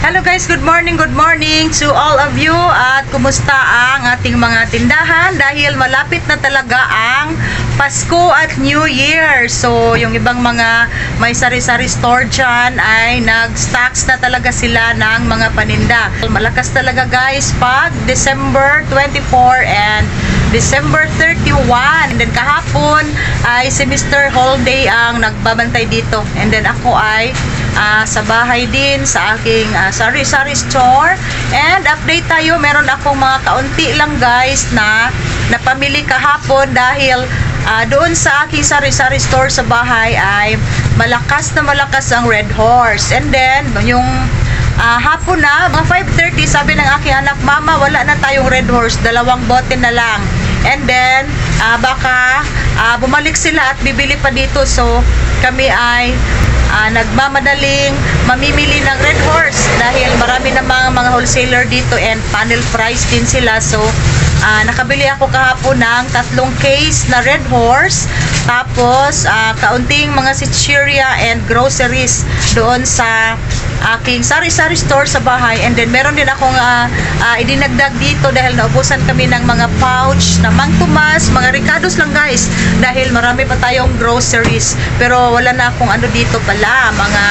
Hello guys, good morning to all of you. At kumusta ang ating mga tindahan dahil malapit na talaga ang Pasko at New Year. So yung ibang mga may sari-sari store dyan ay nag-stocks na talaga sila ng mga paninda. Malakas talaga guys pag December 24 and December 31. And then kahapon ay si Mr. Holiday ang nagbabantay dito. And then ako ay sa bahay din sa aking sari-sari store. And update tayo, meron akong mga kaunti lang guys na napamili kahapon dahil doon sa aking sari-sari store sa bahay ay malakas na malakas ang Red Horse. And then yung hapon na, mga 5:30, sabi ng aking anak, Mama, wala na tayong Red Horse, 2 bote na lang. And then baka bumalik sila at bibili pa dito. So kami ay nagmamadaling mamimili ng Red Horse dahil marami namang mga wholesaler dito and panel price din sila. So nakabili ako kahapon ng 3 case na Red Horse, tapos kaunting mga chicheria and groceries doon sa aking sari-sari store sa bahay. And then meron din akong idinagdag dito dahil naubusan kami ng mga pouch na Mang Tomas, mga Ricados lang guys dahil marami pa tayong groceries. Pero wala na akong ano dito pala, mga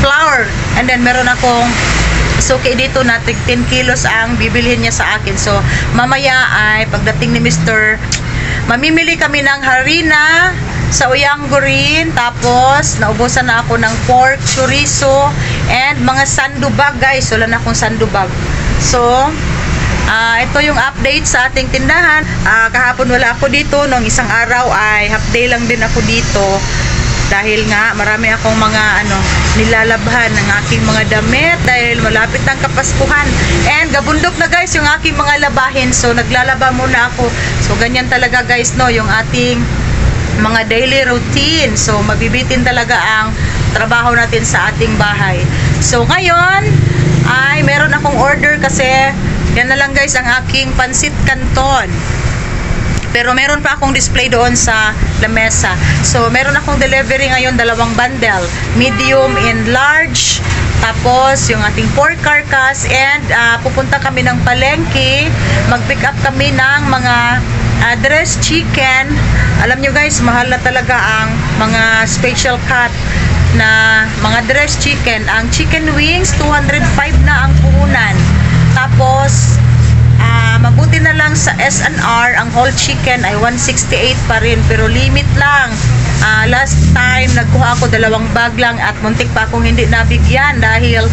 flour. And then meron akong suki dito na 10 kilos ang bibilhin niya sa akin. So mamaya ay pagdating ni Mr. mamimili kami ng harina sa Uyanggurin, tapos naubusan na ako ng pork, chorizo, and mga sandubag guys. Wala na akong sandubag. So ito yung update sa ating tindahan. Kahapon wala ako dito, nung isang araw ay half day lang din ako dito dahil nga marami akong mga nilalabhan ng aking mga damit dahil malapit ang Kapaskuhan. And gabundok na guys yung aking mga labahin, so naglalaba muna ako. So ganyan talaga guys, no, yung ating mga daily routine. So mabibitin talaga ang trabaho natin sa ating bahay. So ngayon ay meron akong order kasi yan na lang guys ang aking pansit canton. Pero meron pa akong display doon sa lamesa. So meron akong delivery ngayon, 2 bundle, medium and large. Tapos yung ating pork carcass, and pupunta kami ng palengke, mag-pick up kami ng mga dressed chicken. Alam nyo guys, mahal na talaga ang mga special cut na mga dressed chicken. Ang chicken wings 205 na ang puhunan. Tapos mabuti na lang sa S&R ang whole chicken ay 168 pa rin, pero limit lang. Last time nagkuha ako 2 bag lang at muntik pa akong hindi nabigyan dahil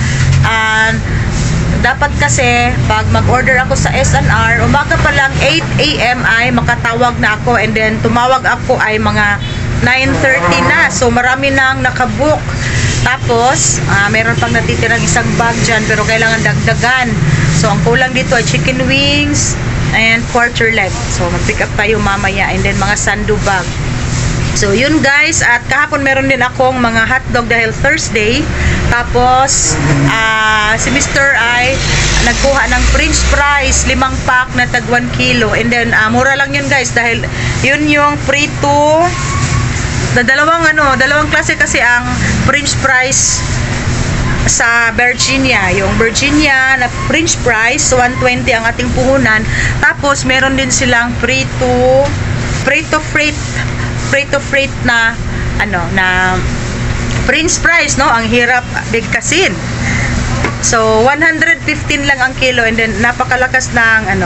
dapat kasi pag mag-order ako sa S&R umaga pa lang 8 AM ay makatawag na ako, and then tumawag ako ay mga 9:30 na. So marami nang nakabook. Tapos meron pang natitirang isang bag dyan pero kailangan dagdagan. So ang kulang dito ay chicken wings and quarter leg. So mag-pick up tayo mamaya, and then mga sandubag. So yun guys, at kahapon meron din akong mga hotdog dahil Thursday. Tapos si Mr. ay nagkuha ng french fries, 5 pack na tag 1 kilo. And then mura lang yun guys dahil yun yung prito. Dalawang klase kasi ang french fries sa Virginia. Yung Virginia na french fries, 120 ang ating puhunan. Tapos meron din silang frito freight na na french fries, no? Ang hirap bigkasin. So 115 lang ang kilo, and then napakalakas ng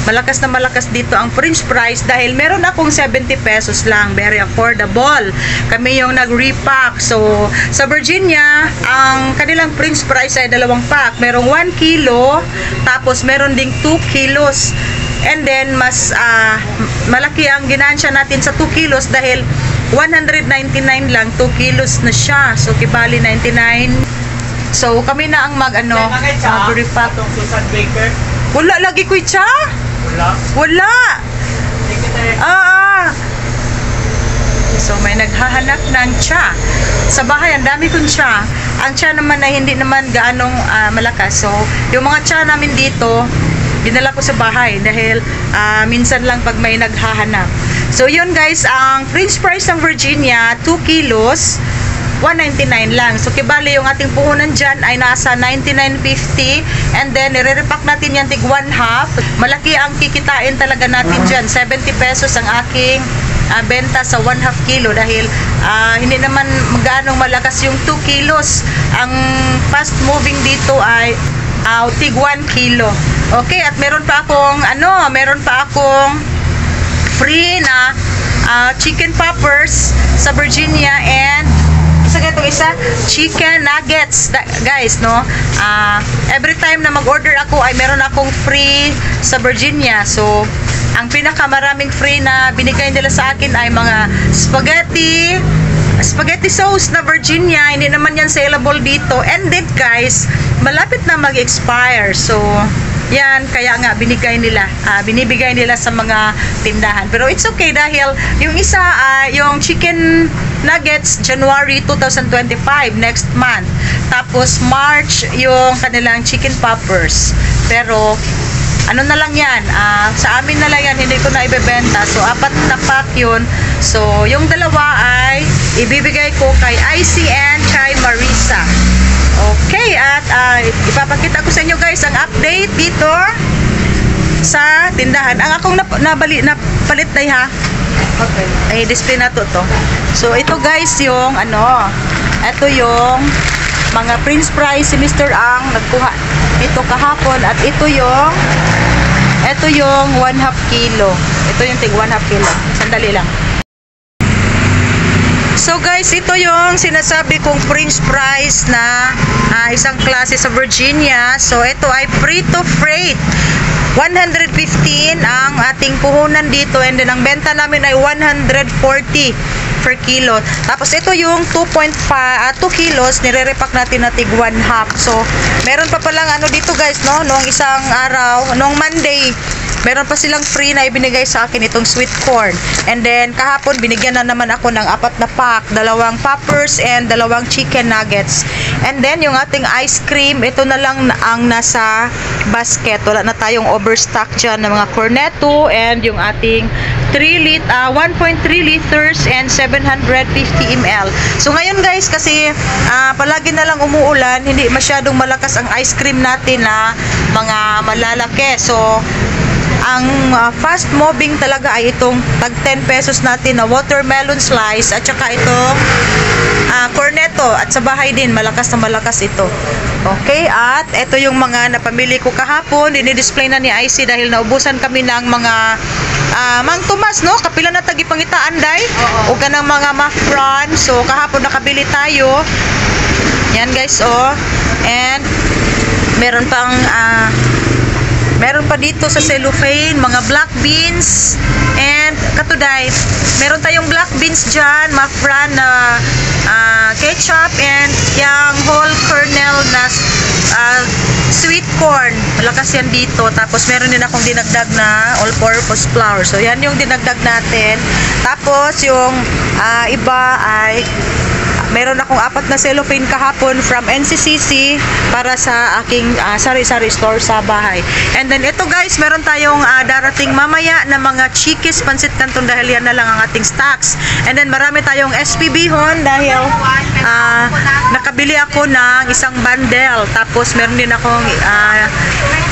malakas na malakas dito ang french fries dahil meron akong 70 pesos lang, very affordable. Kami yung nag-repack. So sa Virginia ang kanilang french fries ay 2 pack, merong 1 kilo, tapos meron ding 2 kilos. And then mas malaki ang ginansya natin sa 2 kilos dahil 199 lang, 2 kilos na siya. So kibali 99. So kami na ang mag-repack. Wala lagi ko siya. Wala. So may naghahanap ng tsa. Sa bahay ang dami kong tsa. Ang tsa naman ay hindi naman gaanong malakas. So yung mga tsa namin dito dinala ko sa bahay dahil minsan lang pag may naghahanap. So yun guys, ang french fries ng Virginia 2 kilos 199 lang. So kibali yung ating puhunan dyan ay nasa 99.50, and then nire-repack natin yan tig 1/2. Malaki ang kikitain talaga natin dyan. 70 pesos ang aking benta sa 1/2 kilo dahil hindi naman gaanong malakas yung 2 kilos. Ang fast moving dito ay tig 1 kilo. Okay, at meron pa akong free na chicken poppers sa Virginia, and isa chicken nuggets, guys, no? Every time na mag-order ako ay meron akong free sa Virginia. So ang pinakamaraming free na binigay nila sa akin ay mga spaghetti sauce na Virginia. Hindi naman yan saleable dito, and then guys, malapit na mag-expire. So yan, kaya nga binibigay nila sa mga tindahan. Pero it's okay dahil yung isa, yung chicken nuggets, January 2025, next month. Tapos March, yung kanilang chicken poppers. Pero ano na lang yan, sa amin na lang yan, hindi ko na ibebenta. So 4 na pack yun. So yung dalawa ay ibibigay ko kay IC and kay Marisa. Okay, at ipapakita ko sa inyo guys ang update dito sa tindahan. Ang akong napalit na ha. Okay. Ay display na to. So ito guys yung ito yung mga Prince Price si Mr. Ang nagkuha ito kahapon, at ito yung 1/2 kilo. Ito yung tig 1/2 kilo. Sandali lang. So guys, ito yung sinasabi kong Prince Price na isang klase sa Virginia. So ito ay free to freight. 115 ang ating puhunan dito, and then ang benta namin ay 140 per kilo. Tapos ito yung 2 kilos, nire-repack natin na tig 1/2. So meron pa palang dito guys, no? Noong isang araw, noong Monday, meron pa silang free na ibinigay sa akin itong sweet corn. And then kahapon binigyan na naman ako ng 4 na pack, 2 poppers and 2 chicken nuggets. And then yung ating ice cream, ito na lang ang nasa basket. Wala na tayong overstock dyan ng mga cornetto, and yung ating 1.3 liters and 750 ml. So ngayon guys, kasi palagi na lang umuulan, hindi masyadong malakas ang ice cream natin na mga malalaki. So ang fast moving talaga ay itong tag 10 pesos natin na watermelon slice, at saka itong cornetto, at sa bahay din malakas na malakas ito. Okay, at ito yung mga napamili ko kahapon. Dinidisplay na ni IC dahil naubusan kami ng mga Mang Tomas, no? Kapila na tagipangitaan day o ka ng mga mafran. So kahapon nakabili tayo. Yan guys, and meron pa dito sa cellophane mga black beans, and katuday meron tayong black beans dyan, mafran na ketchup, and yung whole kernel na sweet corn, malakas yan dito. Tapos meron din akong dinagdag na all-purpose flour. So yan yung dinagdag natin. Tapos yung iba ay meron akong 4 na cellophane kahapon from NCCC para sa aking sari-sari store sa bahay. And then ito guys, meron tayong darating mamaya na mga chikis pansit canton dahil yan na lang ang ating stocks. And then marami tayong SPB hon dahil nakabili ako ng isang bundle. Tapos meron din akong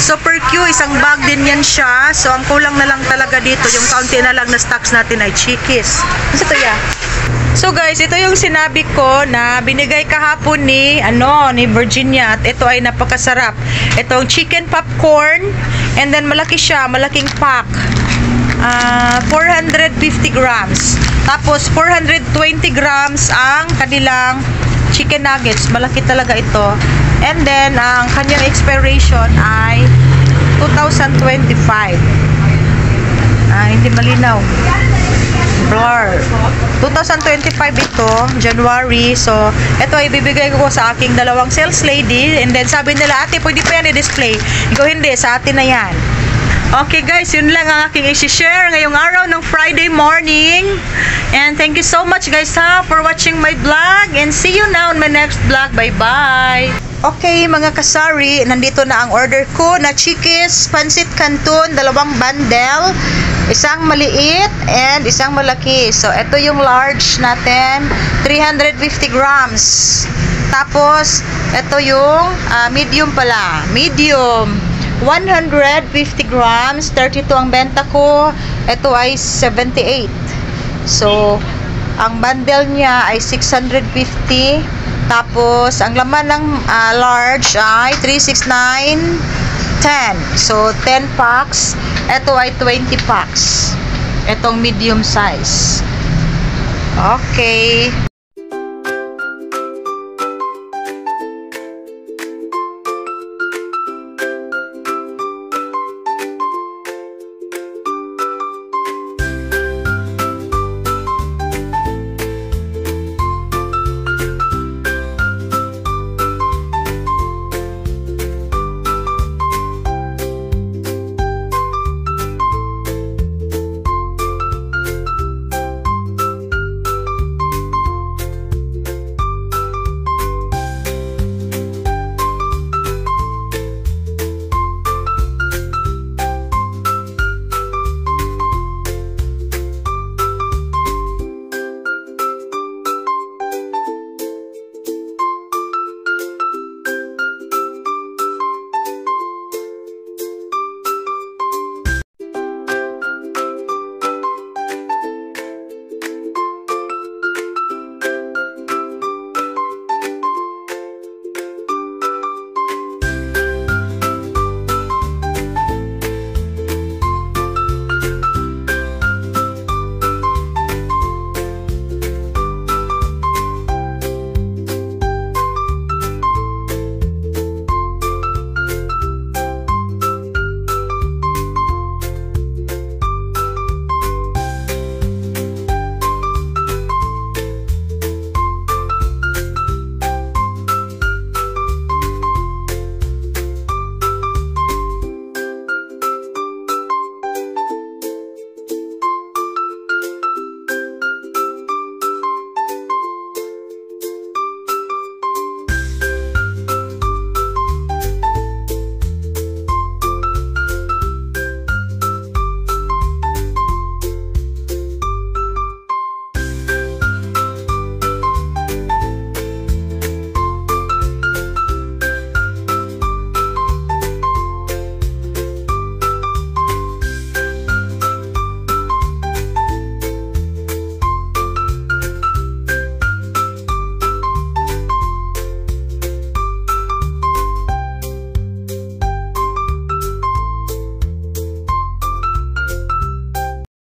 Super Q, isang bag din yan siya. So ang kulang na lang talaga dito, yung kaunti na lang na stocks natin ay chikis. Ito ya. So guys, ito yung sinabi ko na binigay kahapon ni Virginia, at ito ay napakasarap. Itong chicken popcorn, and then malaki siya, malaking pack. 450 grams. Tapos 420 grams ang kanilang chicken nuggets. Malaki talaga ito. And then ang kanyang expiration ay 2025. Hindi malinaw. Blur. 2025 ito, January. So, ito ay bibigay ko sa aking 2 sales lady. And then sabi nila, ate, pwede pa yan i-display. Ikaw hindi, sa atin na yan. Okay guys, yun lang ang aking i-share ngayong araw ng Friday morning. And thank you so much guys for watching my vlog. And see you now in my next vlog. Bye-bye. Okay mga kasari, nandito na ang order ko na chikis, pansit canton, 2 bundle. Isang maliit and isang malaki. So, ito yung large natin, 350 grams. Tapos, ito yung medium pala. Medium, 150 grams. 32 ang benta ko. Ito ay 78. So, ang bundle niya ay 650. Tapos, ang laman ng large ay 369, 10. So, 10 packs. Ito ay 20 packs. Itong medium size. Okay.